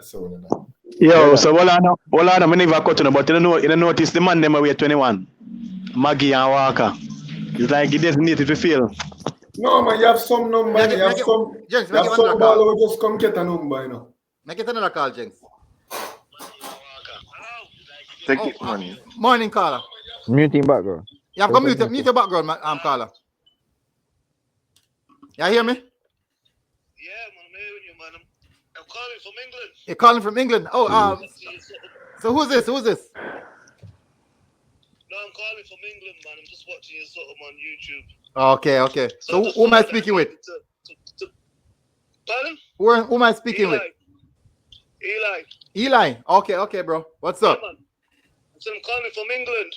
So, Yo, so well, I never cut on, but you notice the man them away 21, Maggie and Walker. It's like it doesn't need to feel. no, man, you have some number. You have some ball who just come get a number, you know. Make it another call, Jenks. Take it, money. Morning, caller. Muting background. You have got mute your background, caller. You hear me? Yeah, man, I'm hearing you, man. I'm calling from England. You're calling from England? Oh, so who's this? No, I'm calling from England, man. I'm just watching you sort of on YouTube. Okay. So who am I speaking with? Pardon? Who am I speaking with? Eli. Okay, bro. What's up? Yeah, man. So I'm calling from England.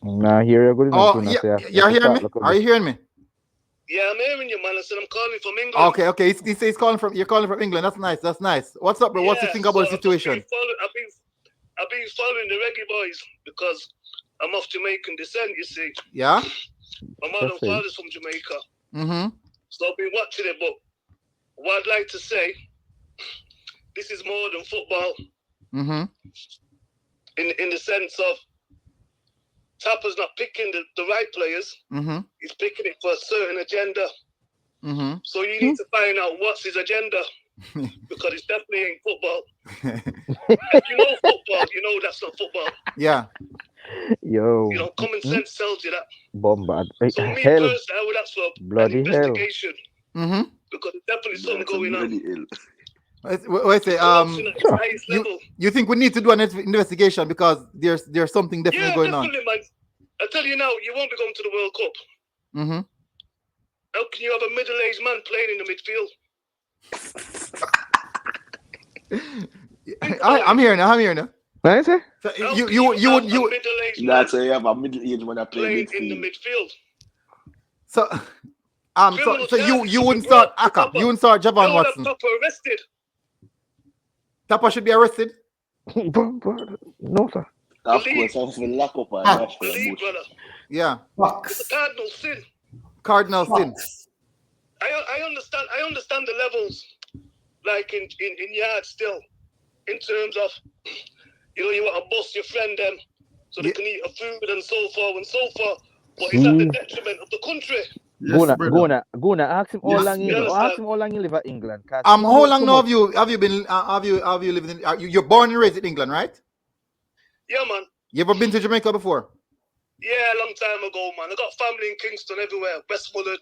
Nah, here you're good enough. You're hearing me? Are you hearing me? Yeah, I'm hearing you, man. I said I'm calling from England. Okay. He says you're calling from England. That's nice. What's up, bro? What's you think about the situation? I've been following the Reggae Boyz because I'm of Jamaican descent, you see. Yeah? My mother and father's from Jamaica. Mm-hmm. So I've been watching it, but what I'd like to say, this is more than football. Mm-hmm. In the sense of Tappa's not picking the right players. Mm-hmm. He's picking it for a certain agenda. Mm-hmm. So you need to find out what's his agenda because it definitely ain't football. If you know football, you know that's not football. Yeah. Yo. You know, common sense tells you that. Bombard. So me personally, I would ask for bloody an investigation. Mm-hmm. Because there's definitely something going on. You think we need to do an investigation because there's something definitely going on? Man. I tell you now, you won't be going to the World Cup. Mm-hmm. How can you have a middle-aged man playing in the midfield? I'm here now. What is it? So you would. That's why you have a middle-aged man playing in the midfield. So you wouldn't start Aka. You wouldn't start Javon Watson. Tappa arrested. Tappa should be arrested. No, sir. Of course, I'm for lock up and brother. Yeah. It's a cardinal sin. I understand the levels, like in yard still, in terms of, you want to bust your friend them so they can eat a food and so forth. But it's at the detriment of the country. Go on. Ask him how long you live at England. How long now have you lived in? You're born and raised in England, right? Yeah, man. You ever been to Jamaica before? Yeah, a long time ago, man. I got family in Kingston everywhere, Westmoreland.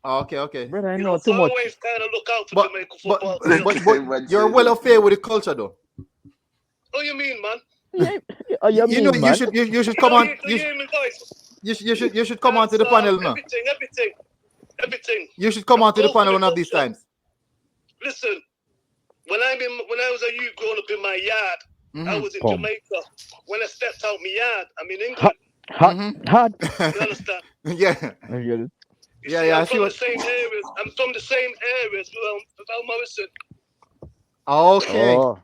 Okay. Brother, I know too much. I always kind of look out for Jamaica football. But you're well affair with the culture, though. Oh, you mean, man? You should come on. You should come on to the panel now. Everything. You should come on to the panel one of these times. Listen, when I was a youth growing up in my yard, I was in Jamaica. When I stepped out my yard, I'm in England. Hard. You understand? Yeah. I get it. I'm from the same areas. I'm from the same areas with Val Morrison. Okay. Know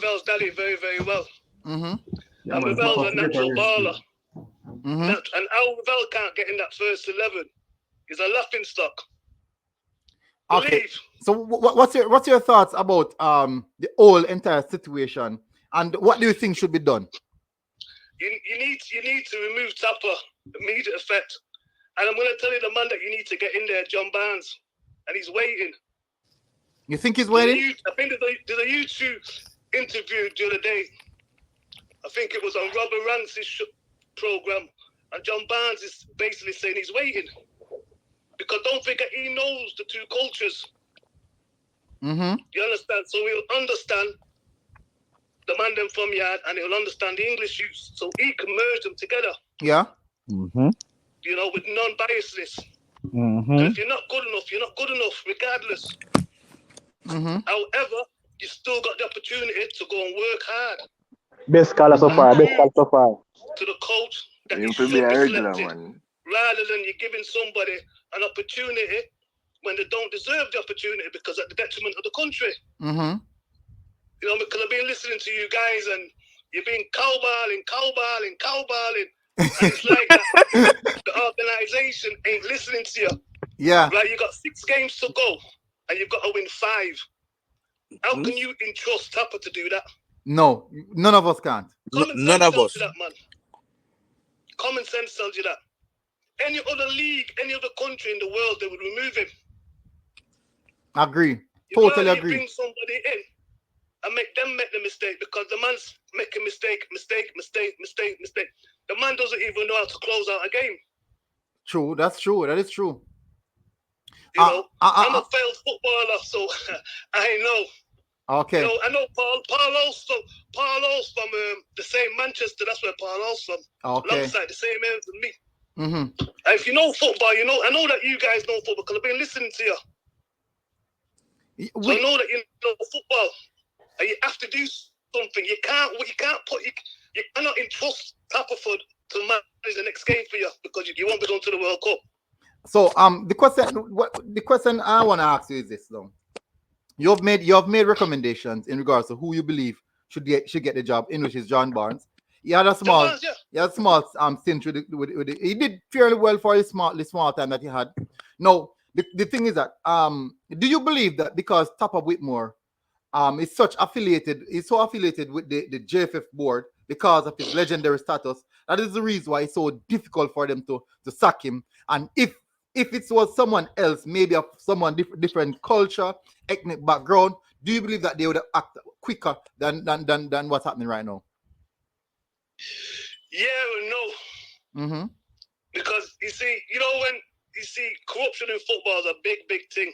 Val's daddy very, very well. Mm-hmm. And Val's a natural baller. Mm-hmm. And how Val can't get in that first 11 is a laughing stock. Okay. So what's your thoughts about the whole entire situation, and what do you think should be done? You need to remove Tappa, immediate effect. And I'm going to tell you the man that you need to get in there, John Barnes, and he's waiting. You think he's waiting? I think there's a YouTube interview the other day. I think it was on Robert Rance's program, and John Barnes is basically saying he's waiting. Because don't forget, he knows the two cultures. Mm-hmm. You understand? So he'll understand the man them from yard, and he'll understand the English use. So he can merge them together. Yeah. Mm-hmm. With non-biasness. Mm-hmm. And if you're not good enough, you're not good enough, regardless. Mm-hmm. However, you still got the opportunity to go and work hard. Best caller so far. To the coach that you should be selected, rather than you giving somebody an opportunity when they don't deserve the opportunity because at the detriment of the country. Mm-hmm. Because I've been listening to you guys and you've been cowballing. And it's like the organization ain't listening to you. Yeah. Like you got 6 games to go and you've got to win 5. How can you entrust Tappa to do that? No, none of us can't. None of us. That, man. Common sense tells you that. Any other league, any other country in the world, they would remove him. Agree. Totally You agree. bring somebody in and make them make the mistake because the man's making mistake. The man doesn't even know how to close out a game. True, that's true. That is true. You know, I'm a failed footballer, so I know. Okay. You know, I know Paolo's from the same Manchester. That's where Paolo's from. Okay. Alongside the same area as me. Mm-hmm. If you know football, you know. I know that you guys know football because I've been listening to you. So I know that you know football, and you have to do something. You cannot entrust Tappa to manage the next game for you because you won't be going to the World Cup. So the question I want to ask you is this though. You have made recommendations in regards to who you believe should get the job, in which is John Barnes. He had a small stint with it. He did fairly well for the small time that he had. No, the thing is that do you believe that because Tappa Whitmore is so affiliated with the JFF board because of his legendary status, that is the reason why it's so difficult for them to sack him? And if it was someone else, maybe of someone different culture, ethnic background, do you believe that they would act quicker than what's happening right now? Yeah, no. Mm-hmm. Because you see, when you see corruption in football is a big thing.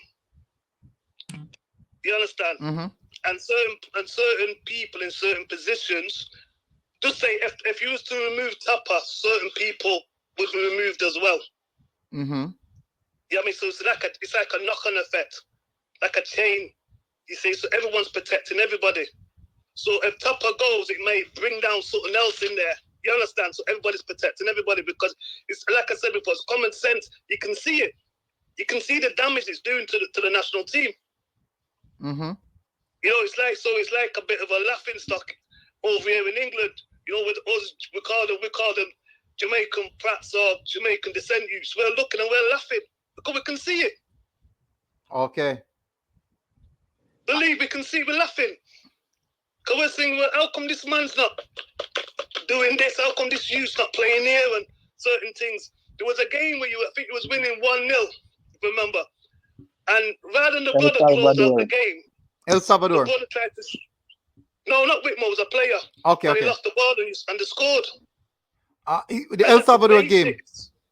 You understand? Mm-hmm. And certain people in certain positions, just say if you was to remove Tappa, certain people would be removed as well. Mm-hmm. Yeah, I mean, so it's like a knock-on effect, like a chain. You see, so everyone's protecting everybody. So if Tappa goes, it may bring down something else in there. You understand? So everybody's protecting everybody because it's like I said before, it's common sense. You can see it. You can see the damage it's doing to the national team. Mm-hmm. You know, it's like a bit of a laughing stock over here in England. You know, with us, we call them Jamaican brats or Jamaican descent youths. We're looking and we're laughing because we can see it. Okay. Believe we can see we're laughing. Because we're saying, well, how come this man's not doing this? How come this youth's not playing here and certain things? There was a game where I think you was winning 1-0, remember? And rather than the brother close out the game, El Salvador. the brother tried to... No, not Whitmore, was a player. Okay, He lost the ball and they scored. The El Salvador game.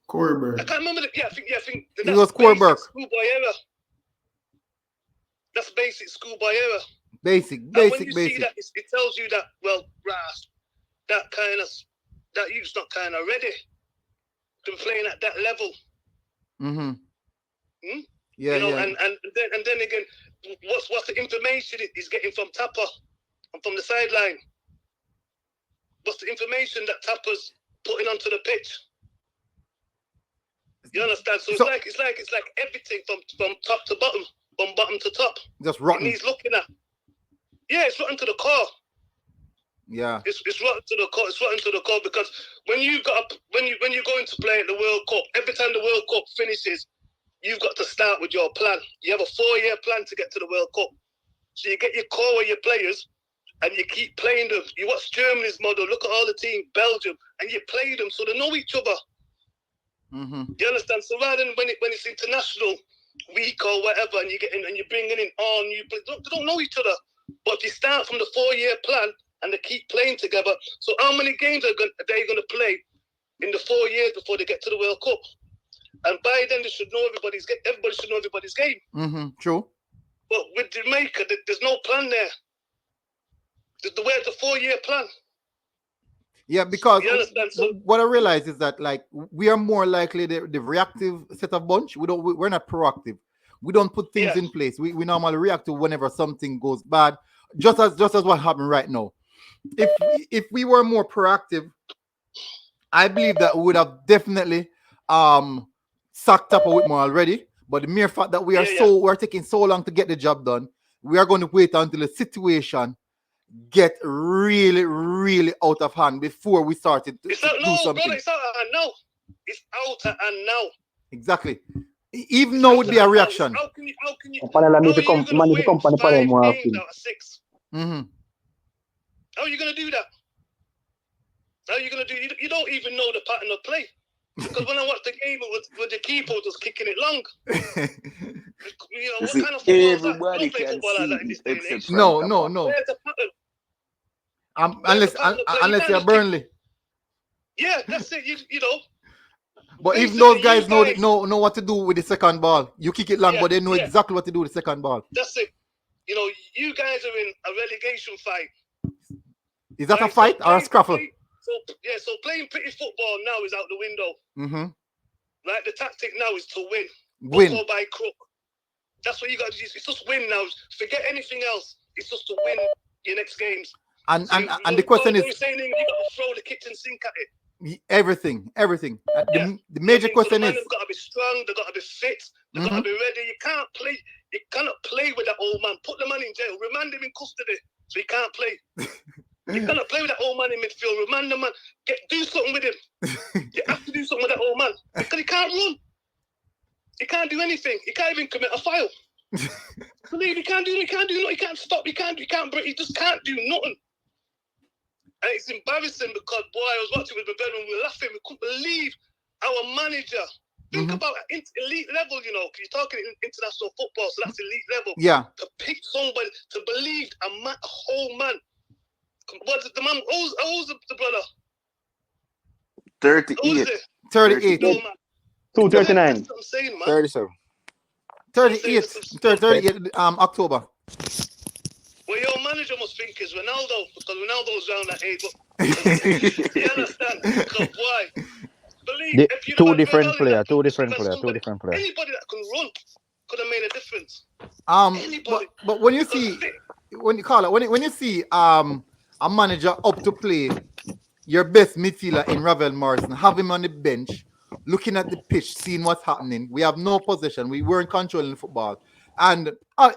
Corberg. I can't remember. I think it was Corberg. Schoolboy error. That's basic schoolboy error. Basic. See that, it tells you that, well, Ras, that youth's not kind of ready to be playing at that level. Mm-hmm. Yeah, And then again, what's the information he's getting from Tappa and from the sideline? What's the information that Tappa's putting onto the pitch? You understand? So it's like everything from top to bottom, from bottom to top. Just rotten. And he's looking at. Yeah, it's rotten to the core. Yeah. It's rotten to the core. It's rotten to the core because when you're going to play at the World Cup, every time the World Cup finishes, you've got to start with your plan. You have a 4-year plan to get to the World Cup. So you get your core of your players and you keep playing them. You watch Germany's model, look at all the team, Belgium, and you play them so they know each other. Mm-hmm. You understand? So rather than when it's international week or whatever, and you're bringing in all new players, they don't know each other. But if you start from the 4-year plan and they keep playing together, so how many games are they going to play in the 4 years before they get to the World Cup? And by then, they should know everybody should know everybody's game. Mm-hmm. True. But with Jamaica, there's no plan there. Where's the 4-year plan? Yeah, because So, what I realize is that like we are more likely the reactive set of bunch. We're not proactive. We don't put things in place. We normally react to whenever something goes bad, just as what happened right now. If we were more proactive, I believe that we would have definitely sacked Tappa Whitmore already. But the mere fact that we're taking so long to get the job done, we are going to wait until the situation get really, really out of hand before we started to do something. Brother, it's out of hand now. It's out of hand now. Exactly. Even though it would be a reaction. How can you Panel need to how are come. you Man gonna need to come win on the panel 5 more games often. out of 6? Mm-hmm. How are you gonna do that? How are you gonna do? You don't even know the pattern of play. Because when I watched the game, it was with the keeper just kicking it long. You know, You what see, kind of football is that? everybody Don't play can football like that in see this day and age. except No, from no, Tappa. no. Where's the pattern? Where's the pattern of play? Unless can't you're just kick- Burnley. Yeah, that's it. You know. But even Basically, those guys you know what to do with the second ball. You kick it long, Yeah, but they know yeah. exactly what to do with the second ball. That's it. You know, you guys are in a relegation fight. Is that a Right, so fight or a playing- scruffle? So playing pretty football now is out the window. Mm-hmm. Like the tactic now is to win. Win. Hook or by crook. That's what you got to do. It's just win now. Forget anything else. It's just to win your next games. And So the question you're is saying you got to throw the kitchen sink at it. everything. Yeah. The major So question the is man has got to be strong. They've got to be fit. They've got to be ready. You can't play. You cannot play with that old man. Put the man in jail. Remand him in custody so he can't play. You cannot play with that old man in midfield. Remand the man. Do something with him. You have to do something with that old man because he can't run. He can't do anything. He can't even commit a foul. Believe he can't do. He can't do nothing. He can't stop. He can't break. He just can't do nothing. And it's embarrassing because boy, I was watching with my brethren. We were laughing. We couldn't believe our manager. Think about elite level. You know, you're talking international football, so that's elite level. yeah. To pick somebody to believe a whole man. What's the man? Who's the brother? 38. Who's it? 38. No, man. 239. That's what I'm saying, man. 37. 38 October. Well, your manager must think is Ronaldo because Ronaldo's around that age. But you understand? Because why? Believe if you Two different player. Anybody that can run could have made a difference. But when you see when you see a manager up to play your best midfielder in Ravel Morrison, have him on the bench, looking at the pitch, seeing what's happening. We have no possession. We weren't controlling the football. And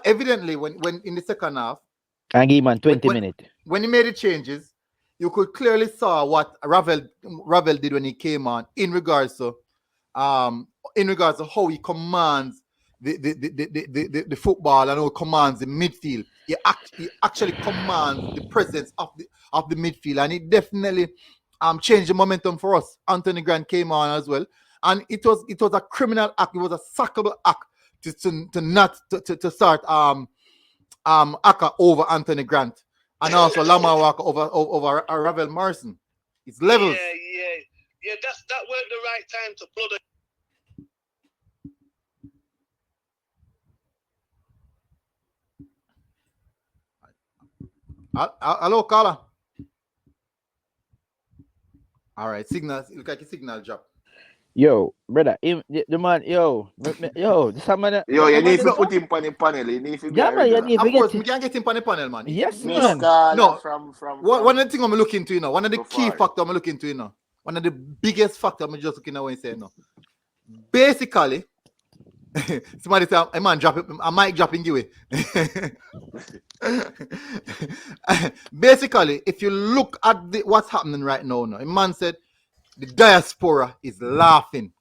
evidently, when in the second half, And give man 20 minutes. when he made the changes, you could clearly saw what Ravel did when he came on in regards to how he commands the football and how he commands the midfield. He actually commands the presence of the midfield, and it definitely changed the momentum for us. Anthony Grant came on as well, and it was a criminal act. It was a sackable act to start Aka over Anthony Grant, and also Lamar Walker over Ravel Morrison. It's levels. Yeah. That weren't the right time to blood it. Hello, caller. All right, signal. Look like a signal drop. Yo, brother, the man, this man. Yo, you need to put him on the panel. You need to Yeah, man, you need Of to course, get we can't get him on the panel, man. Yes, Miss man. Carla No. from One of the things I'm looking to, one of the So key far. factors I'm looking to, one of the biggest factors I'm just looking at when you say, basically, somebody say, a man dropping, a mic dropping you. Basically, if you look at what's happening right now, a man said the diaspora is laughing.